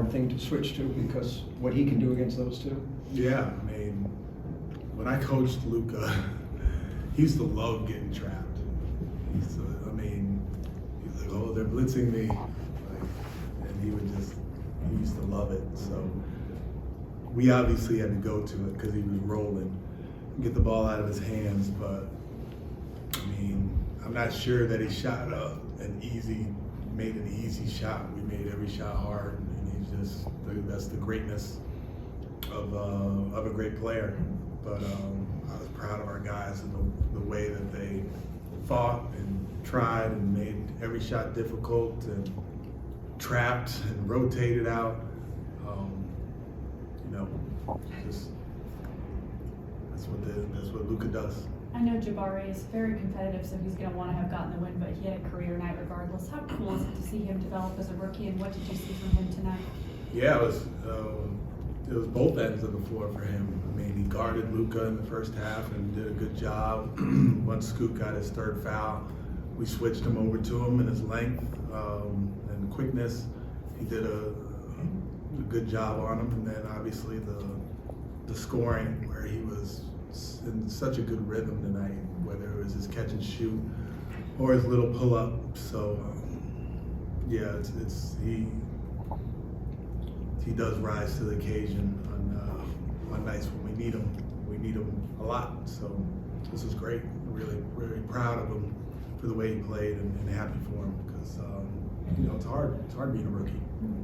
hard thing to switch to because what he can do against those two. Yeah, I mean, when I coached Luka, he used to love getting trapped. He's like, oh, they're blitzing me, and he used to love it. So we obviously had to go to it because he was rolling, get the ball out of his hands. But I mean, I'm not sure that he shot made an easy shot. We made every shot hard, and that's the greatness of a great player. But I was proud of our guys and the way that they fought and tried and made every shot difficult and trapped and rotated out. That's what Luka does. I know Jabari is very competitive, so he's going to want to have gotten the win, but he had a career night regardless. How cool is it to see him develop as a rookie, and what did you see from him tonight? Yeah, it was both ends of the floor for him. I mean, he guarded Luka in the first half and did a good job. Once Scoot got his third foul, we switched him over to him, and his length and quickness, he did a good job on him. And then obviously the scoring, where he was in such a good rhythm tonight, whether it was his catch and shoot or his little pull up. So yeah, he does rise to the occasion on nights when we need him. We need him a lot. So this was great. Really, really proud of him for the way he played, and happy for him because it's hard. It's hard being a rookie.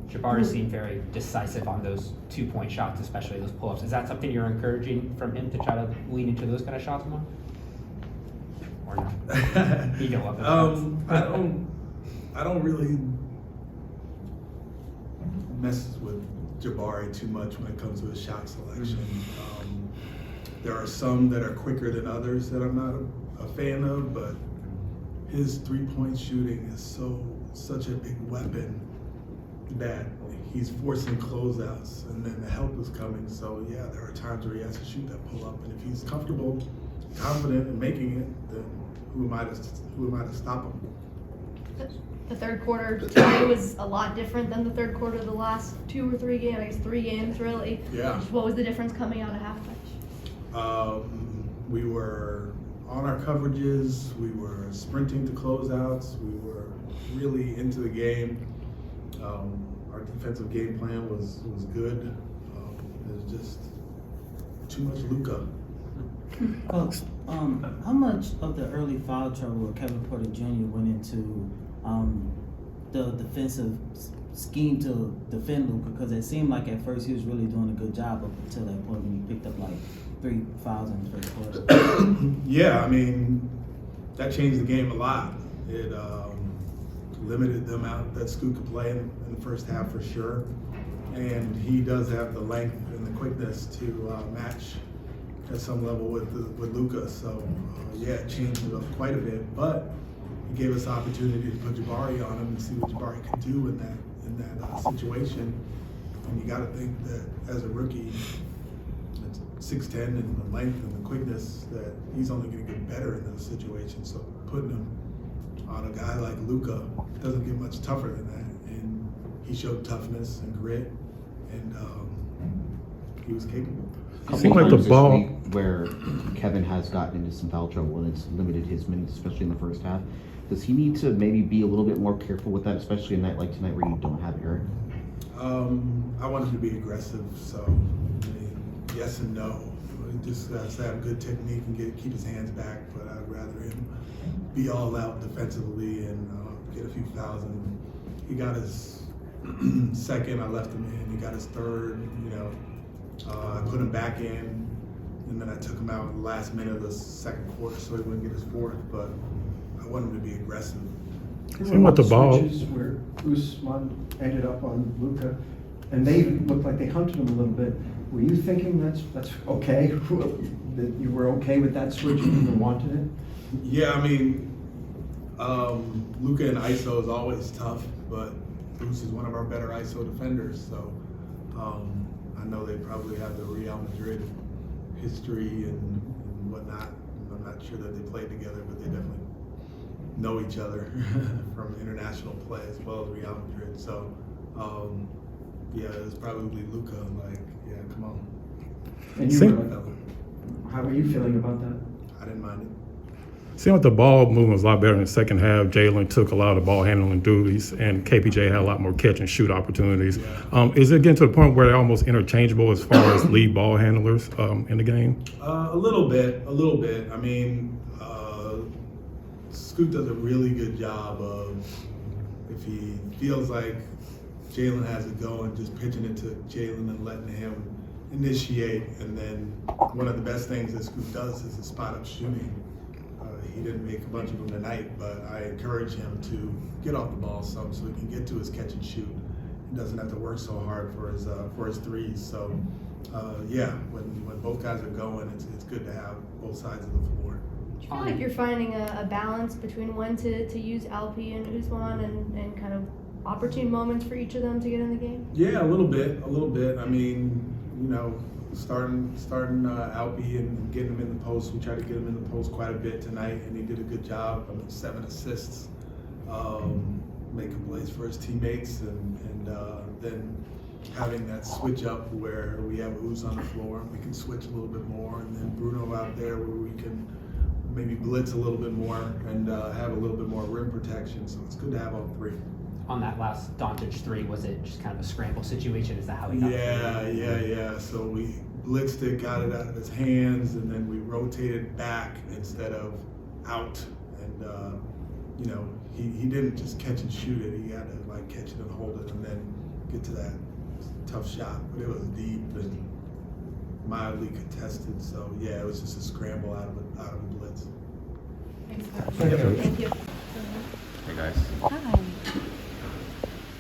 Jabari seemed very decisive on those 2-point shots, especially those pull-ups. Is that something you're encouraging from him to try to lean into those kind of shots more? Or not? You don't love those I don't really mess with Jabari too much when it comes to his shot selection. There are some that are quicker than others that I'm not a fan of, but his 3-point shooting is such a big weapon that he's forcing closeouts, and then the help is coming. So yeah, there are times where he has to shoot that pull up, and if he's comfortable, confident in making it, then who am I to stop him? The third quarter today was a lot different than the third quarter of the last 2 or 3 games. I guess 3 games really. Yeah. What was the difference coming out of halftime? We were on our coverages. We were sprinting to closeouts. We were really into the game. Our defensive game plan was good. It was just too much Luka. Coach, how much of the early foul trouble Kevin Porter Jr. went into the defensive scheme to defend Luka? Because it seemed like at first he was really doing a good job up until that point when he picked up like 3 fouls in the first quarter. Yeah, I mean, that changed the game a lot. It limited the amount that Scoot could play in the first half for sure. And he does have the length and the quickness to match at some level with Luka. So yeah, it changed it up quite a bit, but it gave us opportunity to put Jabari on him and see what Jabari could do in that situation. And you got to think that as a rookie, at 6'10", and the length and the quickness, that he's only going to get better in those situations. So putting him on a guy like Luka doesn't get much tougher than that. And he showed toughness and grit, and he was capable. It seems like the ball where Kevin has gotten into some foul trouble and it's limited his minutes, especially in the first half. Does he need to maybe be a little bit more careful with that, especially a night like tonight where you don't have Eric? I want him to be aggressive, so I mean, yes and no. He just has to have good technique and keep his hands back, but I'd rather him be all out defensively and get a few fouls. And he got his second, I left him in. He got his third, I put him back in, and then I took him out in the last minute of the second quarter so he wouldn't get his fourth, but I want him to be aggressive. Seeing what the ball switches where Usman ended up on Luka, and they looked like they hunted him a little bit. Were you thinking that's okay? That you were okay with that switch and even wanted it? Yeah, I mean, Luka in ISO is always tough, but Bruce is one of our better ISO defenders, so I know they probably have the Real Madrid history and whatnot. I'm not sure that they played together, but they definitely know each other from international play as well as Real Madrid. So yeah, it was probably Luka. Like, yeah, come on. And you See- were like, how were you feeling about that? I didn't mind it. Seemed like the ball movement was a lot better in the second half. Jalen took a lot of the ball handling duties, and KPJ had a lot more catch and shoot opportunities. Is it getting to the point where they're almost interchangeable as far as lead ball handlers in the game? A little bit. I mean, Scoot does a really good job of, if he feels like Jalen has it going, just pitching it to Jalen and letting him initiate. And then one of the best things that Scoot does is his spot up shooting. He didn't make a bunch of them tonight, but I encourage him to get off the ball some so he can get to his catch and shoot. He doesn't have to work so hard for his threes. So, yeah, when both guys are going, it's good to have both sides of the floor. Do you feel like you're finding a balance between when to use Alpi and Usman and kind of opportune moments for each of them to get in the game? Yeah, a little bit. I mean, you know, starting Alpi and getting him in the post. We tried to get him in the post quite a bit tonight, and he did a good job. 7 assists, making plays for his teammates, and then having that switch up where we have Us on the floor, we can switch a little bit more, and then Bruno out there where we can maybe blitz a little bit more and have a little bit more rim protection. So it's good to have all three. On that last Doncic 3, was it just kind of a scramble situation? Is that how he got Yeah. So we blitzed it, got it out of his hands, and then we rotated back instead of out. And you know, he didn't just catch and shoot it. He had to like catch it and hold it, and then get to that tough shot. But it was deep and mildly contested. So yeah, it was just a scramble out of a blitz. Thanks, Coach. Thank you. Hey guys. Hi.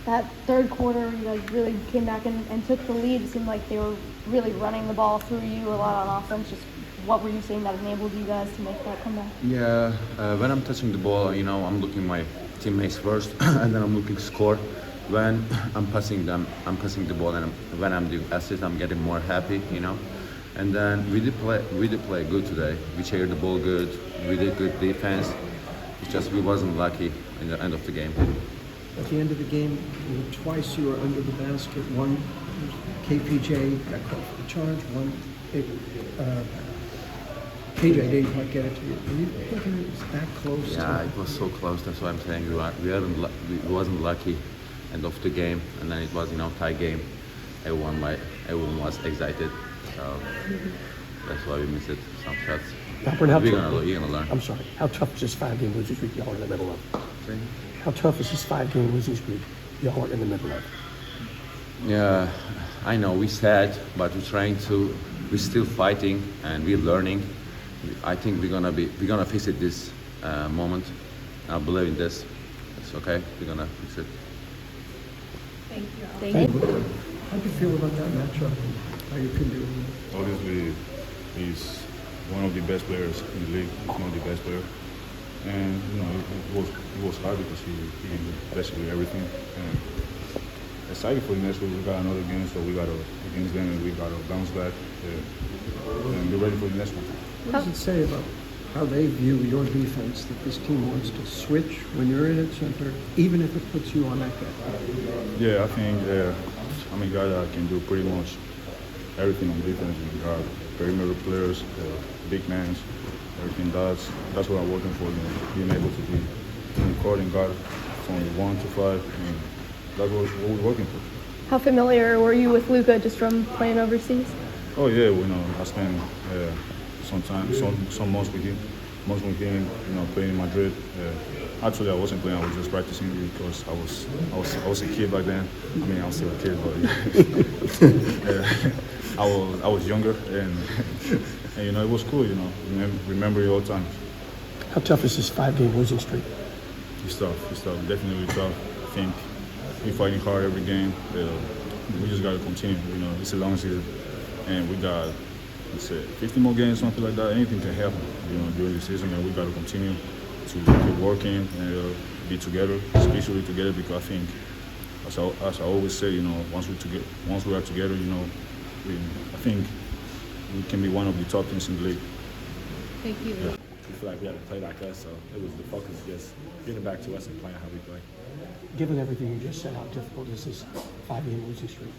That third quarter, you guys really came back and took the lead. It seemed like they were really running the ball through you a lot on offense. Just what were you seeing that enabled you guys to make that comeback? Yeah, when I'm touching the ball, you know, I'm looking my teammates first, and then I'm looking score. When I'm passing the ball, and when I'm doing assist, I'm getting more happy, you know. And then we did play good today. We shared the ball good. We did good defense. It's just we wasn't lucky in the end of the game. At the end of the game, twice you were under the basket. One, KPJ got caught for the charge. One, KJ didn't quite get it to you. Were you thinking it was that close? Yeah, it was so close. That's why I'm saying we wasn't lucky end of the game, and then it was, you know, tie game. Everyone was excited, so that's why we missed it. Some shots. Alperen, You're gonna learn. I'm sorry. How tough is this 5-game losing streak y'all are in the middle of? How tough is this 5-game losing streak y'all are in the middle of? Yeah, I know we're sad, but we're still fighting and we're learning. I think we're gonna fix it this moment. I believe in this. It's okay. We're gonna fix it. Thank you. How do you feel about that matchup? How you can do it? Obviously, he's one of the best players in the league. He's one of the best players. And, you know, it was hard because he did basically everything. And excited for the next week. We got another game, so we got to against them, and we got to bounce back and get ready for the next one. What does it say about how they view your defense, that this team wants to switch when you're in at center, even if it puts you on that guy? Yeah, I think I'm a guy that can do pretty much everything on defense. We got perimeter players, big men, everything. That's what I'm working for, you know, being able to be in the court and guard from 1 to 5. And that's what we're working for. How familiar were you with Luka just from playing overseas? Oh yeah, you know, I spent some months with him, you know, playing in Madrid. Actually, I wasn't playing; I was just practicing because I was a kid back then. I mean, I'm still a kid, but I was younger, and you know, it was cool. You know, remember your old times. How tough is this 5-game losing streak? It's tough. Definitely tough. I think we're fighting hard every game. We just got to continue. You know, it's a long season, and we got, let's say, 50 more games, something like that. Anything can happen, you know, during the season, and we got to continue to keep working and be together, especially together, because I think, as I always say, you know, once we are together, you know, I think we can be one of the top teams in the league. Thank you. Yeah. we feel like we had to play like us. So it was the focus just getting back to us and playing how we play. Given everything you just said, how difficult is this 5-game losing streak?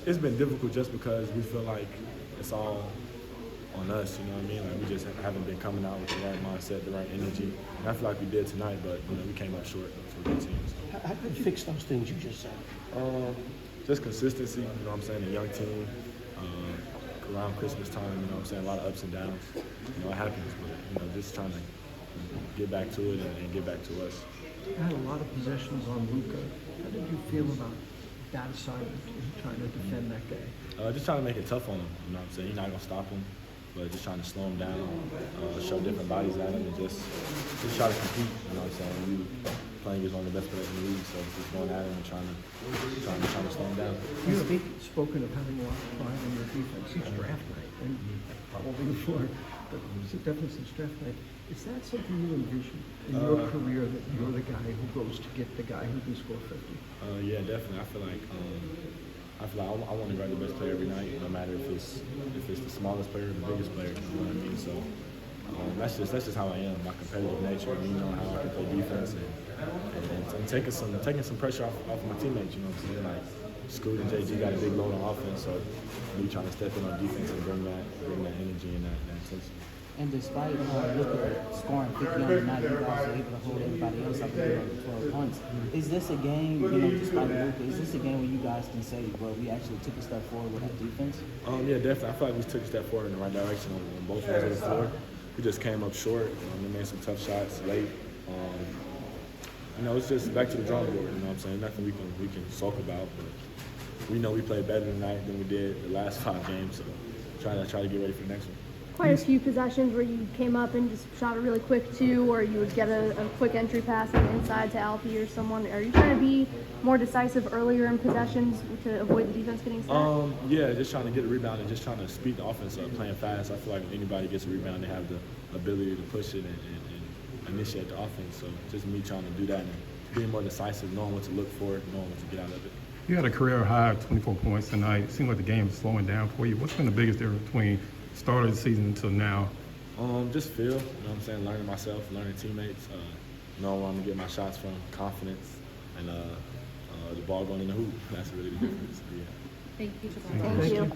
It's been difficult just because we feel like it's all on us, you know what I mean? Like we just haven't been coming out with the right mindset, the right energy. And I feel like we did tonight, but you know, we came up short for good teams. How do you fix those things you just said? Just consistency, you know what I'm saying? A young team, around Christmas time, you know what I'm saying? A lot of ups and downs. You know, it happens, but you know, just trying to get back to it and get back to us. You had a lot of possessions on Luka. How did you feel about that assignment in trying to defend that guy? Just trying to make it tough on him, you know what I'm saying? You're not going to stop him, but just trying to slow him down, show different bodies at him, and just try to compete, you know what I'm saying? We playing against one of the best players in the league, so just going at him and trying to slow him down. You have spoken of having a lot of pride in your defense since draft night, and probably before, but definitely since draft night. Is that something you envision in your career, that you're the guy who goes to get the guy who can score 50? Yeah, definitely. I feel like I want to guard the best player every night, no matter if it's the smallest player or the biggest player. You know what I mean? So that's just how I am. My competitive nature, and you know how I can play defense and taking some pressure off my teammates. You know what I'm saying? Like Scoot and JG got a big load on offense, so me trying to step in on defense and bring that energy and that intensity. And despite Luka scoring 50 on the night, you guys are able to hold everybody else up to 12 points. Is this a game, you know, despite Luka, is this a game where you guys can say, well, we actually took a step forward with our defense? Yeah, definitely. I feel like we took a step forward in the right direction on both ends of the floor. We just came up short. We made some tough shots late. You know, it's just back to the drawing board. You know what I'm saying? Nothing we can sulk about, but we know we played better tonight than we did the last 5 games. So try to get ready for the next one. Quite a few possessions where you came up and just shot a really quick 2, or you would get a quick entry pass on the inside to Alfie or someone. Are you trying to be more decisive earlier in possessions to avoid the defense getting set? Yeah, just trying to get a rebound and just trying to speed the offense up, playing fast. I feel like when anybody gets a rebound, they have the ability to push it and initiate the offense. So just me trying to do that and being more decisive, knowing what to look for, knowing what to get out of it. You had a career high of 24 points tonight. It seemed like the game is slowing down for you. What's been the biggest difference between start of the season until now? Just feel, you know what I'm saying, learning myself, learning teammates, knowing where I'm going to get my shots from, confidence, and the ball going in the hoop. That's really the difference. Yeah. Thank you.